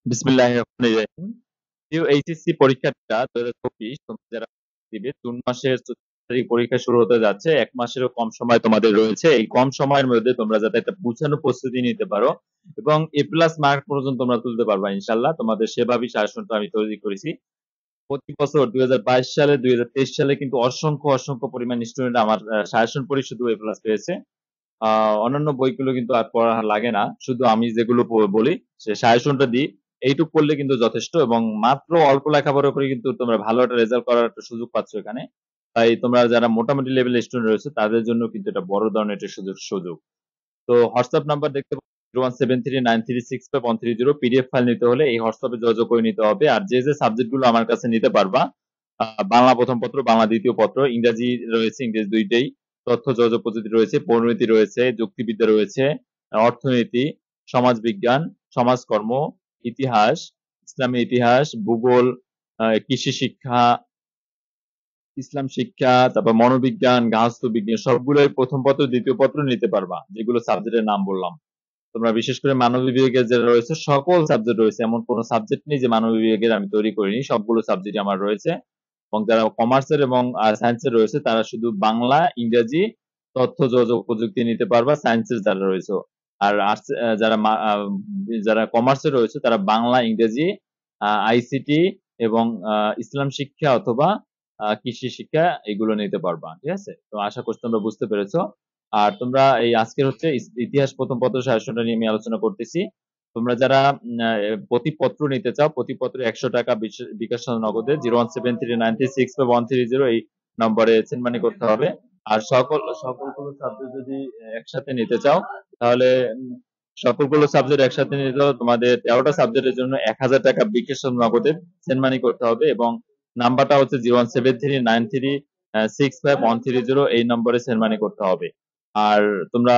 বিসমিল্লাহির রহমানির রহিম। প্রিয় এইচএসসি পরীক্ষার্থীরা 2024 তোমরা যারা দিবে জুন মাসের 14 তারিখ পরীক্ষা শুরু হতে যাচ্ছে। 1 মাসেরও কম সময় তোমাদের রয়েছে। এই কম সময়ের মধ্যে তোমরা যাতে একটা গুছানো প্রস্তুতি নিতে পারো এবং এ প্লাস মার্ক পর্যন্ত তোমরা তুলতে পারবা ইনশাআল্লাহ। তোমাদের সেভাবেই সাজেশনটা আমি তৈরি করেছি। প্রতি বছর 2022 সালে 2023 সালে কিন্তু অসংখ্য পরিমাণ স্টুডেন্ট আমার সাজেশন পড়ে শুধু এ প্লাস পেয়েছে। অন্যান্য বইগুলো কিন্তু আর পড়া লাগে না। শুধু আমি যেগুলো বলি সে সাজেশনটা দিই। এইটুক পড়লে কিন্তু যথেষ্ট এবং মাত্র অল্প লেখাপড়া করে কিন্তু তোমরা ভালো একটা রেজাল্ট করার একটা সুযোগ পাচ্ছ এখানে। তাই তোমরা যারা মোটামুটি লেভেলের স্টুডেন্ট রয়েছে তাদের জন্য কিন্তু এটা বড় ধরনের একটা সুযোগ। তো হোয়াটসঅ্যাপ নাম্বার দেখতে পাচ্ছ 01739365130 পিডিএফ ফাইল নিতে হলে এই হোয়াটসঅ্যাপে যোগাযোগ করে নিতে হবে। আর যে সাবজেক্ট গুলো আমার কাছে নিতে পারবা, বাংলা প্রথম পত্র, বাংলা দ্বিতীয় পত্র, ইংরাজি রয়েছে, ইংরেজি দুইটাই, তথ্য যোগাযোগ প্রযুক্তি রয়েছে, পরিণতি রয়েছে, যুক্তিবিদ্যা রয়েছে, অর্থনীতি, সমাজবিজ্ঞান, সমাজকর্ম, ইতিহাস, ইসলামী ইতিহাস, ভূগোল, কৃষি শিক্ষা, ইসলাম শিক্ষা, তারপর মনোবিজ্ঞান, গার্হস্থ্য বিজ্ঞান সবগুলোই প্রথম পত্র দ্বিতীয় পত্র নিতে পারবা, যেগুলো সাবজেক্টের নাম বললাম। তোমরা বিশেষ করে মানবিক বিভাগের যারা রয়েছে সকল সাবজেক্ট রয়েছে, এমন কোনো সাবজেক্ট নেই যে মানবিক বিভাগের আমি তৈরি করিনি, সবগুলো সাবজেক্ট আমার রয়েছে। এবং যারা কমার্সের এবং সায়েন্সের রয়েছে তারা শুধু বাংলা, ইংরেজি, তথ্য যোগাযোগ প্রযুক্তি নিতে পারবা সায়েন্সের যারা রয়েছে। আর আর্টস যারা কমার্সে রয়েছে তারা বাংলা, ইংরেজি, আইসিটি এবং ইসলাম শিক্ষা অথবা কৃষি শিক্ষা এগুলো নিতে পারবা। ঠিক আছে, তো আশা করছি তোমরা বুঝতে পেরেছো। আর তোমরা এই আজকের হচ্ছে ইতিহাস প্রথম পত্র সাজেশনটা নিয়ে আমি আলোচনা করতেছি। তোমরা যারা প্রতি পত্র নিতে চাও, প্রতি পত্রে 100 টাকা বিকাশ নগদে 01739365130 এই নম্বরে সেন্ড মানি করতে হবে। আর সকলগুলো সাবজেক্ট যদি একসাথে নিতে চাও তাহলে সকলগুলো সাবজেক্ট একসাথে নিতে হলে তোমাদের 13টা সাবজেক্টের জন্য 1000 টাকা বিকাশ নগদে সেন্ড মানি করতে হবে এবং নাম্বারটা হচ্ছে 01739365130 এই নম্বরে সেন্ড মানি করতে হবে। আর তোমরা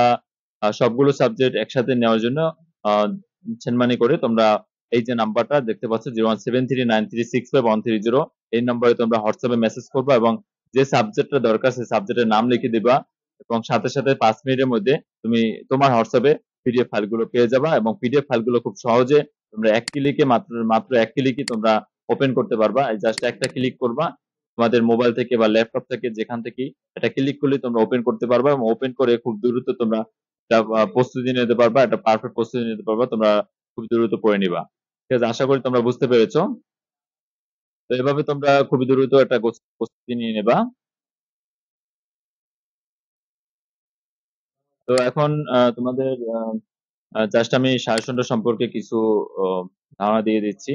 সবগুলো সাবজেক্ট একসাথে নেওয়ার জন্য সেন্ড মানি করে তোমরা এই যে নাম্বারটা দেখতে পাচ্ছ 01739365130 এই নম্বরে তোমরা হোয়াটসঅ্যাপে মেসেজ করবা এবং যে সাবজেক্টটা দরকার সেই সাবজেক্টের নাম লিখে দিবা এবং সাথে সাথে 5 মিনিটের মধ্যে তুমি তোমার হোয়াটসঅ্যাপে পিডিএফ ফাইলগুলো পেয়ে যাবা এবং পিডিএফ ফাইলগুলো খুব সহজে তোমরা এক ক্লিকে মাত্র এক ক্লিকই তোমরা ওপেন করতে পারবা। জাস্ট একটা ক্লিক করবা তোমাদের মোবাইল থেকে বা ল্যাপটপ থেকে, যেখান থেকে এটা ক্লিক করলে তোমরা ওপেন করতে পারবা এবং ওপেন করে খুব দ্রুত তোমরা একটা প্রস্তুতি নিতে পারবা, একটা পারফেক্ট প্রস্তুতি নিতে পারবা, তোমরা খুব দ্রুত পড়ে নিবা। ঠিক আছে, আশা করি তোমরা বুঝতে পেরেছো। তো এভাবে তোমরা খুবই দ্রুত একটা প্রস্তুতি নিয়ে নেবা। তো এখন তোমাদের জাস্ট আমি সাজেশনটা সম্পর্কে কিছু ধারণা দিয়ে দিচ্ছি।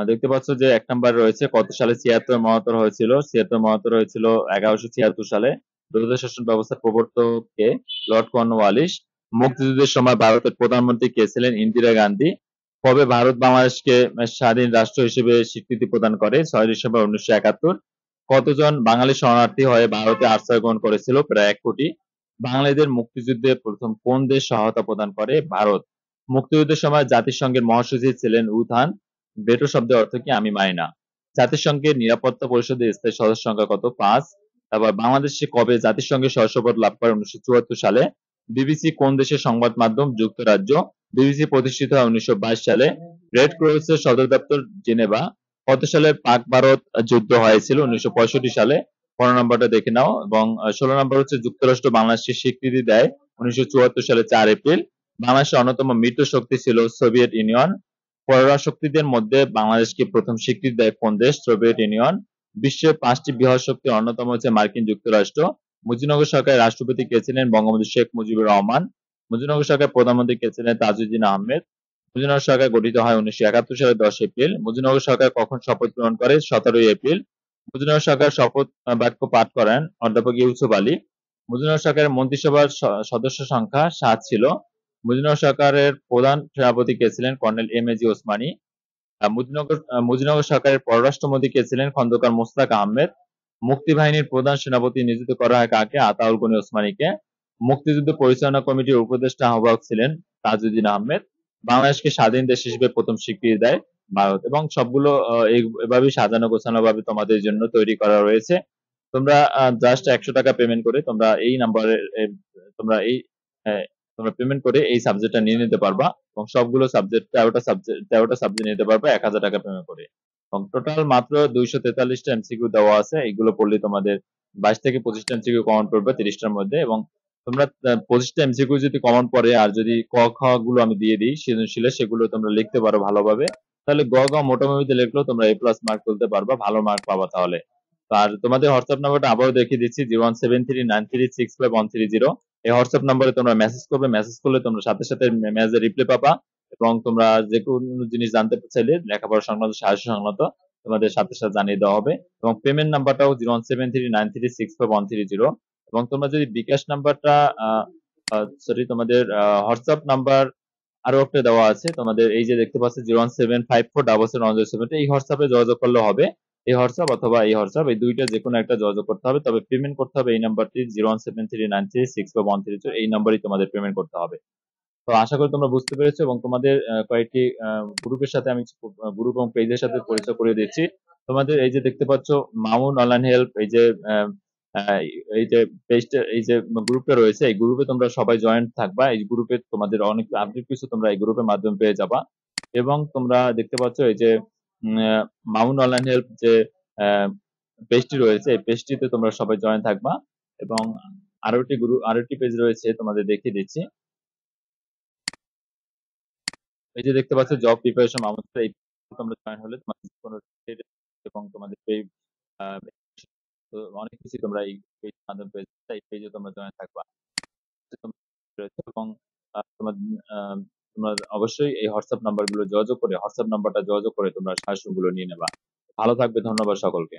দেখতে পাচ্ছ যে 1 নাম্বার রয়েছে কত সালে 76 মহাত্তর হয়েছিল 1176 সালে। দ্বৈত শাসন ব্যবস্থার প্রবর্তক কে? Lord Cornwallis. মুক্তিযুদ্ধের সময় ভারতের প্রধানমন্ত্রী কে ছিলেন? ইন্দিরা গান্ধী। কবে ভারত বাংলাদেশকে স্বাধীন রাষ্ট্র হিসেবে স্বীকৃতি প্রদান করে? 6 ডিসেম্বর 1971। কতজন বাঙালি শরণার্থী হয়ে ভারতে আশ্রয় গ্রহণ করেছিল? প্রায় 1 কোটি। বাঙালিদের মুক্তিযুদ্ধে প্রথম কোন দেশ সহায়তা প্রদান করে? ভারত। মুক্তিযুদ্ধের সময় জাতিসংঘের মহাসচিব ছিলেন উথান। ভেটো শব্দের অর্থ কি? আমি মানি না। জাতিসংঘের নিরাপত্তা পরিষদের স্থায়ী সদস্য সংখ্যা কত? 5। তারপর বাংলাদেশে কবে জাতিসংঘের সদস্যপদ লাভ করে? 1974 সালে। বিবিসি কোন দেশের সংবাদ মাধ্যম? যুক্তরাজ্য। বিবিসি প্রতিষ্ঠিত হয় 1922 সালে। রেড ক্রসের সদর দপ্তর জেনেভা। কত সালে পাক ভারত যুদ্ধ হয়েছিল? 1965 সালে। 15 নম্বরটা দেখে নাও এবং 16 নম্বর হচ্ছে যুক্তরাষ্ট্র বাংলাদেশকে স্বীকৃতি দেয় 1974 সালে 4 এপ্রিল। বাংলাদেশের অন্যতম মিত্র শক্তি ছিল সোভিয়েত ইউনিয়ন। পরাশক্তিদের মধ্যে বাংলাদেশকে প্রথম স্বীকৃতি দেয় কোন দেশ? Soviet union. বিশ্বের 5টি বৃহৎ শক্তির অন্যতম হচ্ছে মার্কিন যুক্তরাষ্ট্র। মুজিবনগর সরকারের রাষ্ট্রপতি কে ছিলেন? বঙ্গবন্ধু শেখ মুজিবুর রহমান। মুজিবনগর সরকারের প্রধানমন্ত্রী কে ছিলেন? তাজউদ্দিন আহমেদ। মুজিবনগর সরকার গঠিত হয় 1971 সালের 10 এপ্রিল। মুজিবনগর সরকার কখন শপথ গ্রহণ করে? 17 এপ্রিল। মুজিবনগর সরকার শপথ বাক্য পাঠ করেন অধ্যাপক ইউসুফ আলী। মুজিবনগর সরকারের মন্ত্রিসভার সদস্য সংখ্যা 7 ছিল। মুজিবনগর সরকারের প্রধান সেনাপতি কে ছিলেন? কর্নেল এম এ জি ওসমানী। মুজিবনগর সরকারের পররাষ্ট্রমন্ত্রী কে ছিলেন? খন্দকার মোশতাক আহমেদ। মুক্তিবাহিনীর প্রধান সেনাপতি নিযুক্ত করা হয় কাকে? আতাউল গনি ওসমানীকে। মুক্তিযুদ্ধ পরিচালনা কমিটির উপদেষ্টা আহ্বায়ক ছিলেন তাজউদ্দিন আহমেদ। বাংলাদেশকে স্বাধীন দেশ হিসেবে প্রথম স্বীকৃতি দেয় ভারত। এবং সবগুলো এভাবেই সাজানো গোছানো ভাবে তোমাদের জন্য তৈরি করা রয়েছে। তোমরা জাস্ট 100 টাকা পেমেন্ট করে তোমরা এই নাম্বারে তোমরা এই তোমরা পেমেন্ট করে এই সাবজেক্টটা নিয়ে নিতে পারবা এবং সবগুলো সাবজেক্ট 13টা সাবজেক্ট নিতে পারবা 1000 টাকা পেমেন্ট করে এবং টোটাল মাত্র 243টা এমসিকিউ দেওয়া আছে। এইগুলো পড়লে তোমাদের 22 থেকে 25টা এমসিকিউ কমন পড়বে 30টার মধ্যে এবং তোমরা 25টা এমসিকিউ যদি কমন পড়ে আর যদি ক খ গুলো আমি দিয়ে দিই সৃজনশীলে সেগুলো তোমরা লিখতে পারো ভালোভাবে, তাহলে গ গ মোটামুটি লিখলেও তোমরা A+ মার্ক তুলতে পারবা, ভালো মার্ক পাবা তাহলে। আর তোমাদের হোয়াটসঅ্যাপ নাম্বারটা আবারও দেখিয়ে দিচ্ছি 01739365130। এই হোয়াটসঅ্যাপ নাম্বারে তোমরা মেসেজ করবে, মেসেজ করলে তোমরা সাথে সাথে মেসেজের রিপ্লাই পাবা এবং তোমরা যে কোনো জিনিস জানতে চাইলে লেখাপড়া সংক্রান্ত সাহায্য সংক্রান্ত তোমাদের সাথে সাথে জানিয়ে দেওয়া হবে এবং পেমেন্ট নাম্বারটাও 01739365130 এবং তোমরা যদি বিকাশ নাম্বারটা সরি তোমাদের হোয়াটসঅ্যাপ নাম্বার আরো একটা দেওয়া আছে তোমাদের, এই যে দেখতে পাচ্ছ 01754771070, এই হোয়াটসঅ্যাপে যোগাযোগ করলে হবে। এই হোয়াটসঅ্যাপ অথবা এই হোয়াটসঅ্যাপ এই দুইটা যে কোনো একটা যোগাযোগ করতে হবে, তবে পেমেন্ট করতে হবে এই নাম্বারটি 01739365130, এই নাম্বারই তোমাদের পেমেন্ট করতে হবে। তো আশা করি তোমরা বুঝতে পেরেছো এবং তোমাদের কয়েকটি গ্রুপের সাথে আমি গ্রুপ এবং পেজের সাথে পরিচয় করিয়ে দিচ্ছি। তোমাদের এই যে দেখতে পাচ্ছ মামুন অনলাইন হেল্প, এই যে আহ, এই যে পেজটা, এই যে গ্রুপটা রয়েছে, এই গ্রুপে তোমরা সবাই জয়েন্ট থাকবা। এই গ্রুপে তোমাদের অনেক আপডেট কিছু তোমরা এই গ্রুপের মাধ্যমে পেয়ে যাবা এবং তোমরা দেখতে পাচ্ছ এই যে মামুন অনলাইন হেল্প যে পেজটি রয়েছে, এই পেজটিতে তোমরা সবাই জয়েন থাকবা এবং আরো একটি পেজ রয়েছে তোমাদের দেখিয়ে দিচ্ছি। এই যে দেখতে পাচ্ছ জব প্রিপারেশন আমাদের, এই তোমরা জয়েন হলে তোমাদের কোনো এবং তোমাদের এই তো অনেক কিছু তোমরা এই পেজ মাধ্যমে পেয়ে যাবে। এই পেজে তোমরা জয়েন থাকবা এবং তোমার তোমরা অবশ্যই এই হোয়াটসঅ্যাপ নাম্বারগুলো যোগাযোগ করে হোয়াটসঅ্যাপ নাম্বারটা যোগাযোগ করে তোমরা সাজেশন গুলো নিয়ে নেবা। ভালো থাকবে, ধন্যবাদ সকলকে।